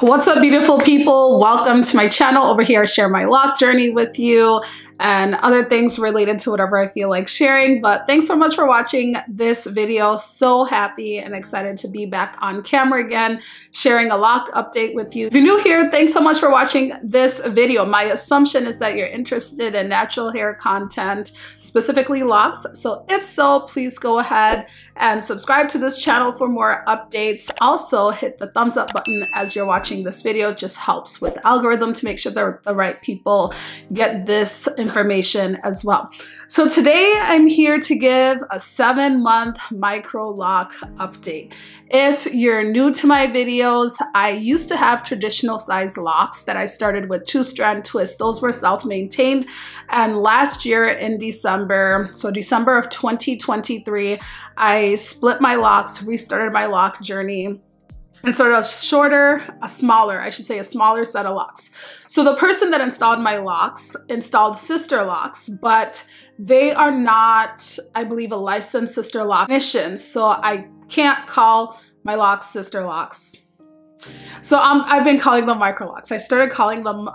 What's up, beautiful people? Welcome to my channel. Over here I share my lock journey with you and other things related to whatever I feel like sharing. But thanks so much for watching this video. So happy and excited to be back on camera again, sharing a lock update with you. If you're new here, thanks so much for watching this video. My assumption is that you're interested in natural hair content, specifically locks. So if so, please go ahead and subscribe to this channel for more updates. Also hit the thumbs up button as you're watching this video. It just helps with the algorithm to make sure that the right people get this information as well. So today I'm here to give a 7-month micro lock update. If you're new to my videos, I used to have traditional size locks that I started with 2-strand twists. Those were self-maintained. And last year in December, so December of 2023, I split my locks, restarted my lock journey, and sort of a smaller set of locks. So the person that installed my locks installed sister locks, but they are not, I believe, a licensed sister lock technician. So I can't call my locks sister locks. So I've been calling them micro locks. I started calling them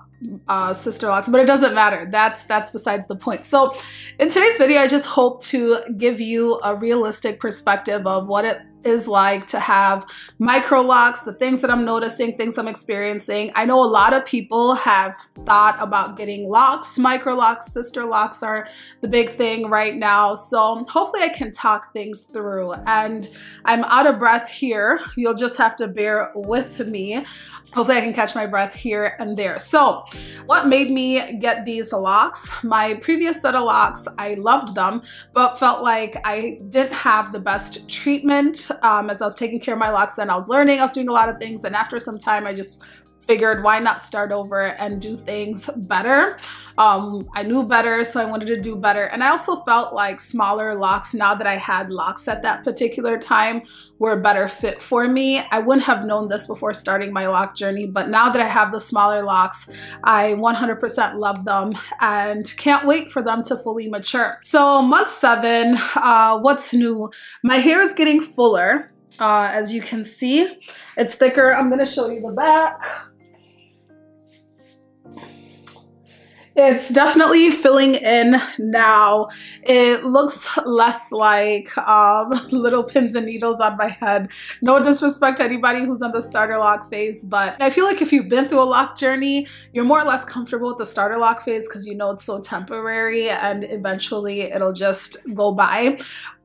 sister locks, but it doesn't matter. That's besides the point. So in today's video, I just hope to give you a realistic perspective of what it is like to have micro locks, the things that I'm noticing, things I'm experiencing. I know a lot of people have thought about getting locks. Micro locks, sister locks are the big thing right now. So hopefully I can talk things through. And I'm out of breath here. You'll just have to bear with me. Hopefully I can catch my breath here and there. So what made me get these locks? My previous set of locks, I loved them, but felt like I didn't have the best treatment. As I was taking care of my locks, then I was learning, I was doing a lot of things. And after some time, I just figured, why not start over and do things better? I knew better, so I wanted to do better. And I also felt like smaller locks, now that I had locks at that particular time, were a better fit for me. I wouldn't have known this before starting my lock journey, but now that I have the smaller locks, I 100% love them and can't wait for them to fully mature. So month 7, what's new? My hair is getting fuller. As you can see, it's thicker. I'm gonna show you the back. It's definitely filling in now. It looks less like little pins and needles on my head. No disrespect to anybody who's on the starter lock phase, but I feel like if you've been through a lock journey, you're more or less comfortable with the starter lock phase because you know it's so temporary and eventually it'll just go by.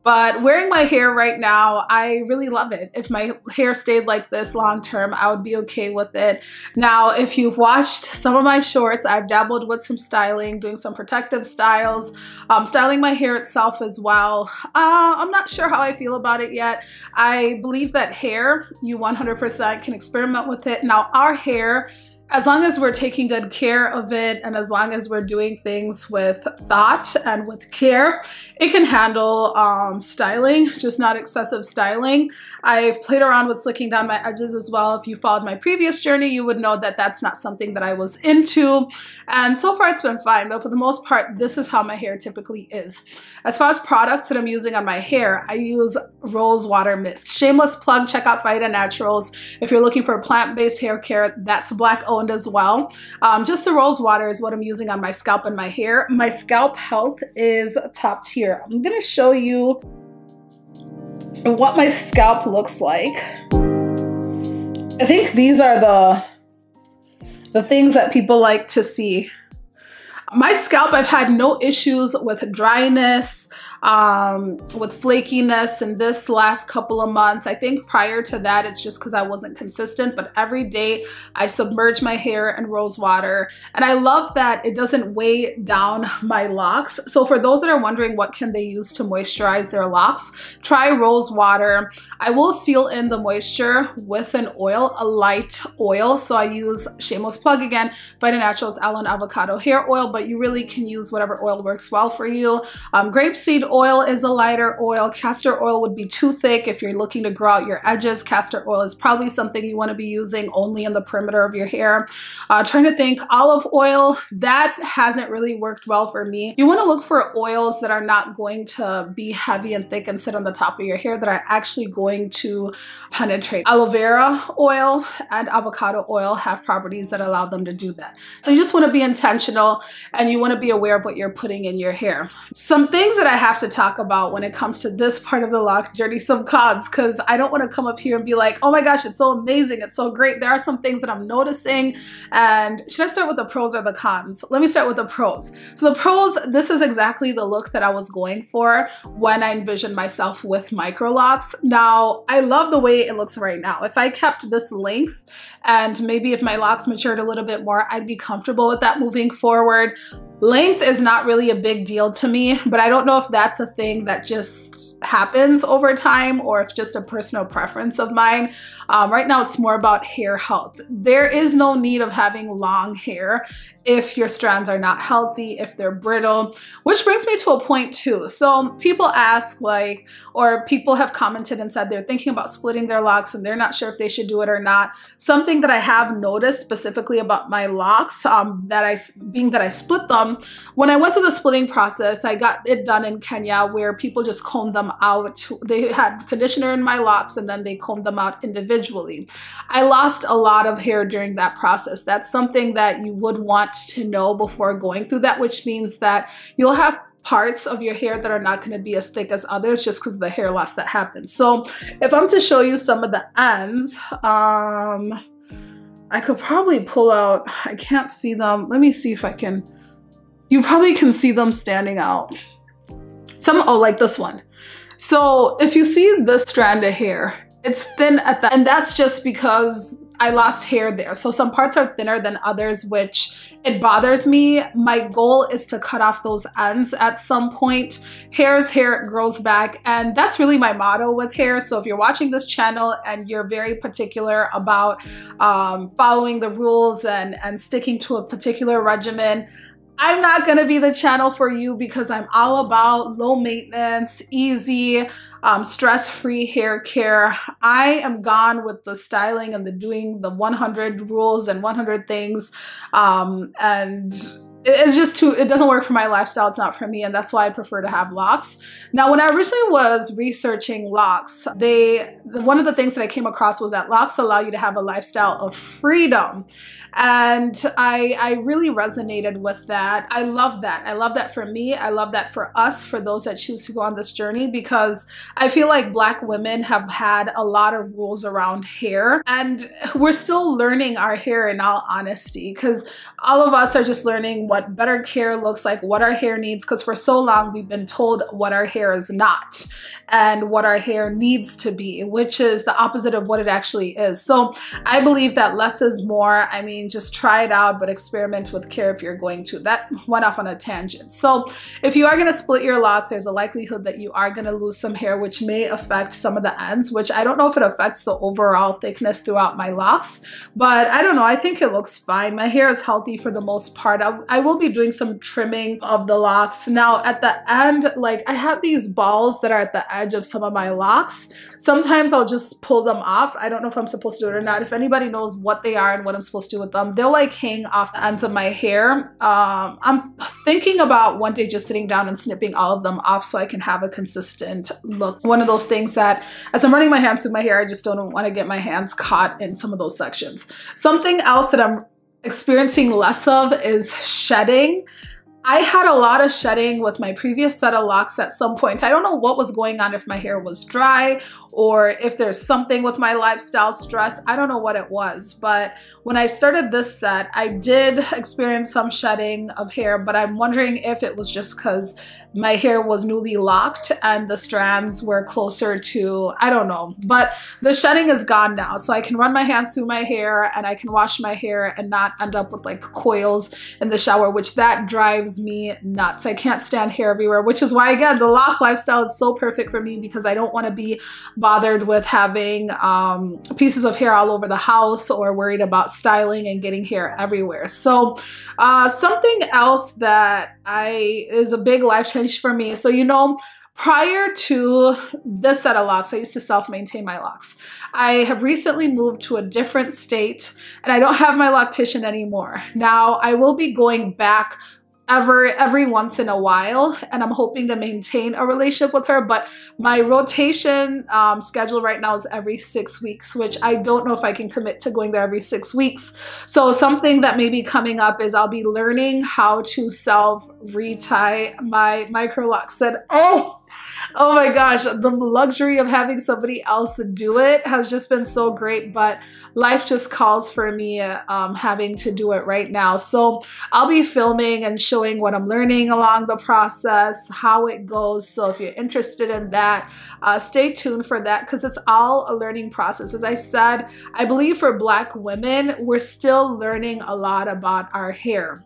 But wearing my hair right now, I really love it. If my hair stayed like this long term, I would be okay with it. Now, if you've watched some of my shorts, I've dabbled with some styling, doing some protective styles, styling my hair itself as well. I'm not sure how I feel about it yet. I believe that hair, you 100% can experiment with it. Now, our hair, as long as we're taking good care of it and as long as we're doing things with thought and with care, it can handle styling, just not excessive styling. I've played around with slicking down my edges as well. If you followed my previous journey, you would know that that's not something that I was into. And so far it's been fine, but for the most part, this is how my hair typically is. As far as products that I'm using on my hair, I use rose water mist. Shameless plug, check out Faida Naturals. If you're looking for plant-based hair care, that's Black owned as well. Just the rose water is what I'm using on my scalp and my hair. My scalp health is top tier. I'm gonna show you what my scalp looks like. I think these are the things that people like to see. My scalp, I've had no issues with dryness, with flakiness in this last couple of months. I think prior to that, it's just because I wasn't consistent, but every day I submerge my hair in rose water. And I love that it doesn't weigh down my locks. So for those that are wondering what can they use to moisturize their locks, try rose water. I will seal in the moisture with an oil, a light oil. So I use, shameless plug again, Faida Naturals Aloe and Avocado Hair Oil, but you really can use whatever oil works well for you. Grapeseed oil is a lighter oil. Castor oil would be too thick if you're looking to grow out your edges. Castor oil is probably something you want to be using only in the perimeter of your hair. Trying to think, olive oil, that hasn't really worked well for me. You want to look for oils that are not going to be heavy and thick and sit on the top of your hair, that are actually going to penetrate. Aloe vera oil and avocado oil have properties that allow them to do that. So you just want to be intentional and you want to be aware of what you're putting in your hair. Some things that I have to talk about when it comes to this part of the lock journey, some cons, because I don't want to come up here and be like, oh my gosh, it's so amazing, it's so great. There are some things that I'm noticing. And should I start with the pros or the cons? Let me start with the pros. So the pros, this is exactly the look that I was going for when I envisioned myself with micro locks. Now, I love the way it looks right now. If I kept this length and maybe if my locks matured a little bit more, I'd be comfortable with that moving forward. Length is not really a big deal to me, but I don't know if that's a thing that just happens over time or if just a personal preference of mine. Right now, it's more about hair health. There is no need of having long hair if your strands are not healthy, if they're brittle, which brings me to a point too. So people ask like, or people have commented and said they're thinking about splitting their locks and they're not sure if they should do it or not. Something that I have noticed specifically about my locks, being that I split them, when I went through the splitting process, I got it done in Kenya where people just combed them out. They had conditioner in my locks and then they combed them out individually. I lost a lot of hair during that process. That's something that you would want to know before going through that, which means that you'll have parts of your hair that are not going to be as thick as others just because of the hair loss that happens. So if I'm to show you some of the ends, I could probably pull out, I can't see them. Let me see if I can. You probably can see them standing out. Oh, like this one. So if you see this strand of hair, it's thin at the, and that's just because I lost hair there. So some parts are thinner than others, which it bothers me. My goal is to cut off those ends at some point. Hair is hair, it grows back. And that's really my motto with hair. So if you're watching this channel and you're very particular about following the rules and sticking to a particular regimen, I'm not gonna be the channel for you because I'm all about low maintenance, easy, stress-free hair care. I am gone with the styling and the doing the 100 rules and 100 things. And it's just too, it doesn't work for my lifestyle. It's not for me. And that's why I prefer to have locks. Now, when I originally was researching locks, one of the things that I came across was that locks allow you to have a lifestyle of freedom. And I really resonated with that. I love that. I love that for me. I love that for us, for those that choose to go on this journey, because I feel like Black women have had a lot of rules around hair and we're still learning our hair, in all honesty, because all of us are just learning what better care looks like, what our hair needs, because for so long we've been told what our hair is not and what our hair needs to be, which is the opposite of what it actually is. So I believe that less is more. I mean, just try it out, but experiment with care if you're going to. That went off on a tangent. So if you are going to split your locks, there's a likelihood that you are going to lose some hair, which may affect some of the ends, which I don't know if it affects the overall thickness throughout my locks, but I don't know. I think it looks fine. My hair is healthy for the most part. I will be doing some trimming of the locks. Now at the end, like I have these balls that are at the edge of some of my locks. Sometimes I'll just pull them off. I don't know if I'm supposed to do it or not. If anybody knows what they are and what I'm supposed to do with them, they'll like hang off the ends of my hair. I'm thinking about one day just sitting down and snipping all of them off so I can have a consistent look. One of those things that as I'm running my hands through my hair, I just don't want to get my hands caught in some of those sections. Something else that I'm experiencing less of is shedding. I had a lot of shedding with my previous set of locks at some point. I don't know what was going on, if my hair was dry or if there's something with my lifestyle stress. I don't know what it was, but when I started this set, I did experience some shedding of hair, but I'm wondering if it was just because my hair was newly locked and the strands were closer to, I don't know, but the shedding is gone now. So I can run my hands through my hair and I can wash my hair and not end up with like coils in the shower, which that drives me nuts. I can't stand hair everywhere, which is why, again, the lock lifestyle is so perfect for me, because I don't want to be bothered with having pieces of hair all over the house or worried about styling and getting hair everywhere. So something else that is a big life change for me. So, you know, Prior to this set of locks, I used to self-maintain my locks. I have recently moved to a different state and I don't have my loctician anymore. Now I will be going back every once in a while, and I'm hoping to maintain a relationship with her, but my rotation schedule right now is every 6 weeks, which I don't know if I can commit to going there every 6 weeks. So something that may be coming up is I'll be learning how to self-retie my micro locks. And oh my gosh, the luxury of having somebody else do it has just been so great, but life just calls for me having to do it right now. So I'll be filming and showing what I'm learning along the process, how it goes. So if you're interested in that, stay tuned for that, because it's all a learning process. As I said, I believe for Black women, we're still learning a lot about our hair.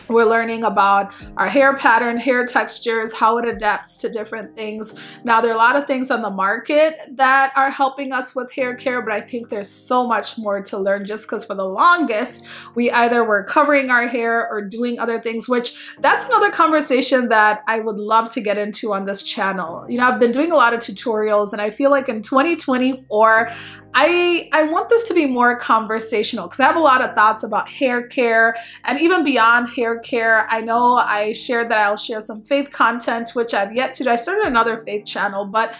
We're learning about our hair pattern, hair textures, how it adapts to different things. Now, there are a lot of things on the market that are helping us with hair care, but I think there's so much more to learn, just because for the longest, we either were covering our hair or doing other things, which that's another conversation that I would love to get into on this channel. You know, I've been doing a lot of tutorials, and I feel like in 2024, I want this to be more conversational, because I have a lot of thoughts about hair care and even beyond hair care. I know I shared that I'll share some faith content, which I've yet to do. I started another faith channel, but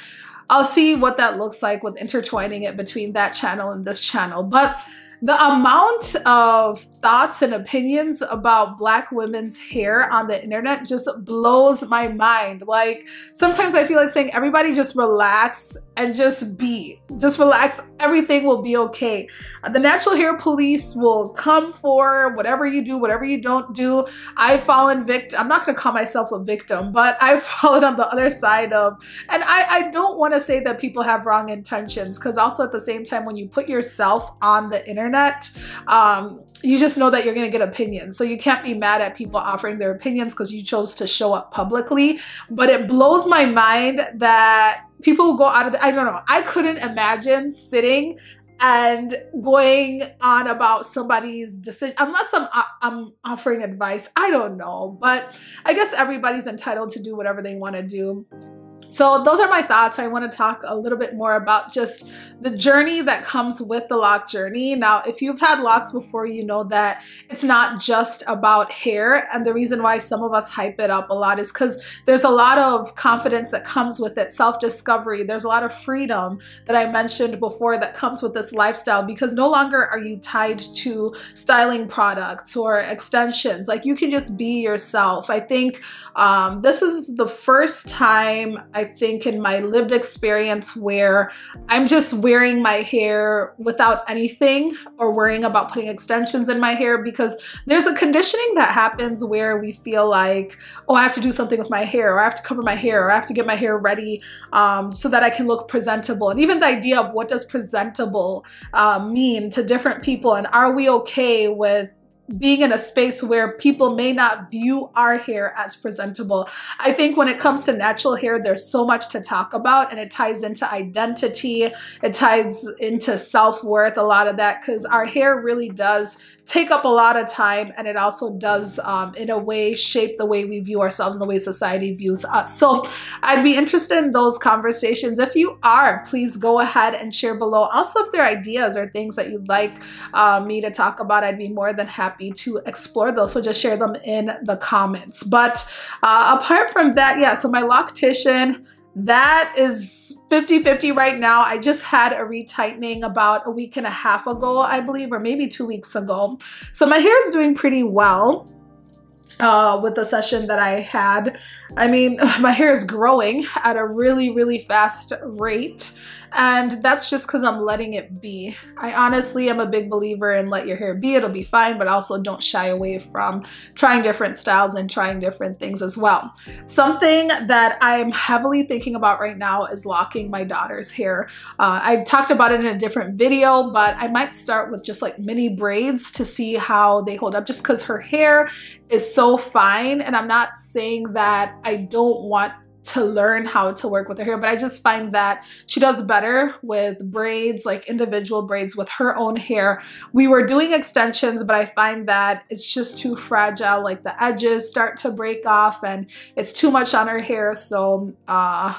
I'll see what that looks like with intertwining it between that channel and this channel. But the amount of thoughts and opinions about Black women's hair on the internet just blows my mind. Like, sometimes I feel like saying, everybody just relax and just relax. Everything will be okay. The natural hair police will come for whatever you do, whatever you don't do. I've fallen victim. I'm not going to call myself a victim, but I've fallen on the other side of, and I don't want to say that people have wrong intentions, because also at the same time, when you put yourself on the internet, you just know that you're going to get opinions. So you can't be mad at people offering their opinions because you chose to show up publicly. But it blows my mind that people go out of the, I don't know. I couldn't imagine sitting and going on about somebody's decision, unless I'm offering advice. I don't know, but I guess everybody's entitled to do whatever they want to do. So those are my thoughts. I want to talk a little bit more about just the journey that comes with the lock journey. Now, if you've had locks before, you know that it's not just about hair. And the reason why some of us hype it up a lot is because there's a lot of confidence that comes with it, self-discovery. There's a lot of freedom that I mentioned before that comes with this lifestyle, because no longer are you tied to styling products or extensions. Like, you can just be yourself. I think this is the first time, I think, in my lived experience where I'm just wearing my hair without anything or worrying about putting extensions in my hair, because there's a conditioning that happens where we feel like, oh, I have to do something with my hair, or I have to cover my hair, or I have to get my hair ready so that I can look presentable. And even the idea of what does presentable mean to different people, and are we okay with being in a space where people may not view our hair as presentable. I think when it comes to natural hair, there's so much to talk about, and it ties into identity, it ties into self-worth, a lot of that, because our hair really does take up a lot of time, and it also does in a way shape the way we view ourselves and the way society views us. So I'd be interested in those conversations. If you are, please go ahead and share below. Also, if there are ideas or things that you'd like me to talk about, I'd be more than happy to explore those. So just share them in the comments. But apart from that, yeah, so my loctician, that is 50-50 right now. I just had a retightening about a week and a half ago, I believe, or maybe 2 weeks ago. So my hair is doing pretty well with the session that I had. I mean, my hair is growing at a really, really fast rate. And that's just because I'm letting it be. I honestly am a big believer in let your hair be, it'll be fine, but also don't shy away from trying different styles and trying different things as well. Something that I'm heavily thinking about right now is locking my daughter's hair. I talked about it in a different video, but I might start with just like mini braids to see how they hold up, just because her hair is so fine. And I'm not saying that I don't want to learn how to work with her hair, but I just find that she does better with braids, like individual braids with her own hair. We were doing extensions, but I find that it's just too fragile. Like the edges start to break off and it's too much on her hair. So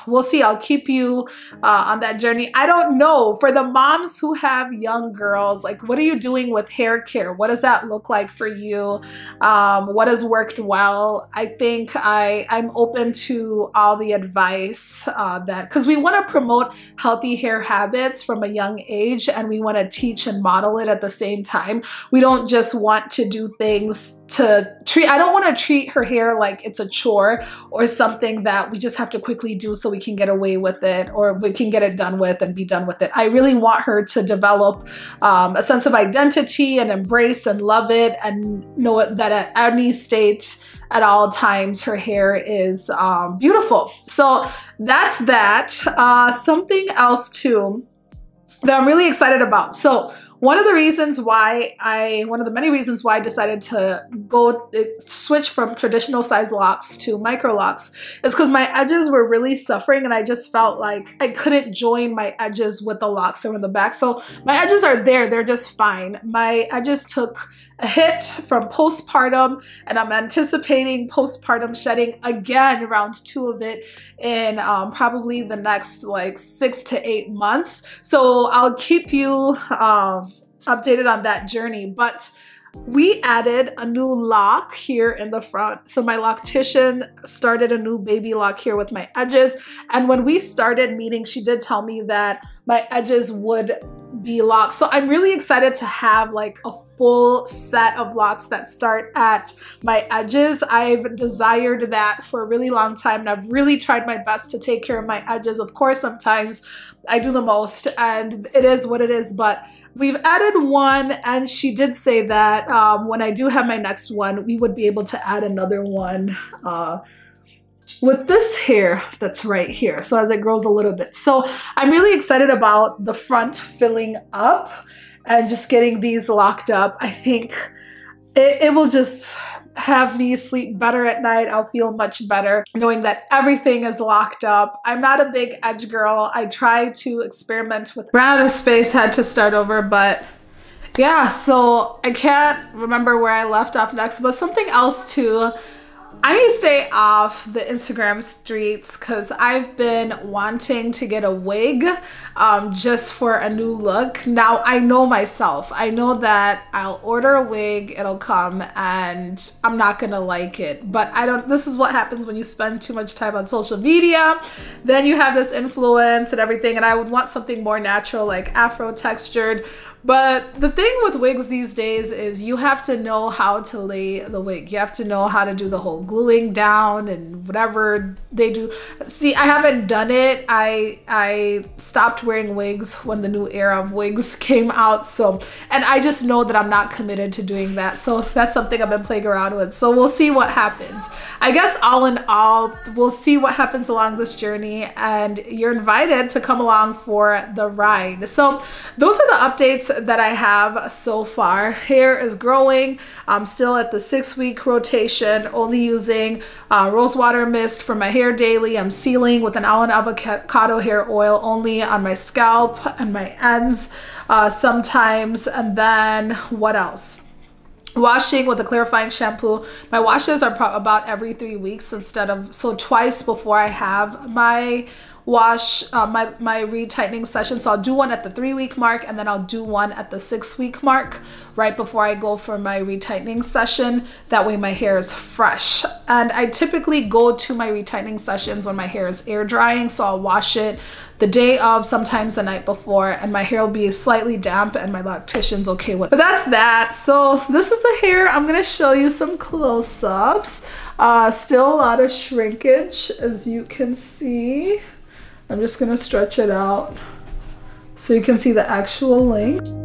we'll see. I'll keep you on that journey. I don't know, for the moms who have young girls, like what are you doing with hair care? What does that look like for you? What has worked well? I think I'm open to all the advice that, because we want to promote healthy hair habits from a young age, and we want to teach and model it at the same time. We don't just want to do things to treat, I don't want to treat her hair like it's a chore or something that we just have to quickly do so we can get away with it, or we can get it done with and be done with it. I really want her to develop a sense of identity and embrace and love it, and know that at any state, at all times, her hair is beautiful. So that's that. Something else too that I'm really excited about. So one of the many reasons why I decided to switch from traditional size locks to micro locks is because my edges were really suffering, and I just felt like I couldn't join my edges with the locks over the back. So my edges are there, they're just fine. My edges took a hit from postpartum, and I'm anticipating postpartum shedding again, round 2 of it, in probably the next like 6 to 8 months. So I'll keep you updated on that journey. But we added a new lock here in the front. So my loctician started a new baby lock here with my edges. And when we started meeting, she did tell me that my edges would be locked. So I'm really excited to have like a full set of locks that start at my edges. I've desired that for a really long time, and I've really tried my best to take care of my edges. Of course, sometimes I do the most, and it is what it is, but we've added one, and she did say that when I do have my next one, we would be able to add another one with this hair that's right here. So as it grows a little bit. So I'm really excited about the front filling up and just getting these locked up. I think it will just have me sleep better at night. I'll feel much better knowing that everything is locked up. I'm not a big edge girl. I try to experiment with, ran out of space, had to start over, but yeah, so I can't remember where I left off next, but something else too. I need to stay off the Instagram streets because I've been wanting to get a wig just for a new look. Now, I know myself. I know that I'll order a wig, it'll come, and I'm not gonna like it. But this is what happens when you spend too much time on social media. Then you have this influence and everything, and I would want something more natural, like Afro textured. But the thing with wigs these days is you have to know how to lay the wig. You have to know how to do the whole gluing down and whatever they do. See, I haven't done it. I stopped wearing wigs when the new era of wigs came out. So, and I just know that I'm not committed to doing that. So that's something I've been playing around with. So we'll see what happens. I guess all in all, we'll see what happens along this journey, and you're invited to come along for the ride. So those are the updates that I have so far. Hair is growing. I'm still at the 6-week rotation, only using rose water mist for my hair daily. I'm sealing with an almond avocado hair oil only on my scalp and my ends sometimes. And then what else? Washing with a clarifying shampoo. My washes are about every 3 weeks so twice before I have my wash, my retightening session. So I'll do one at the 3-week mark, and then I'll do one at the 6-week mark right before I go for my retightening session. That way my hair is fresh. And I typically go to my retightening sessions when my hair is air drying. So I'll wash it the day of, sometimes the night before, and my hair will be slightly damp, and my loctician's okay with it. But that's that. So this is the hair. I'm gonna show you some close-ups. Still a lot of shrinkage, as you can see. I'm just gonna stretch it out so you can see the actual length.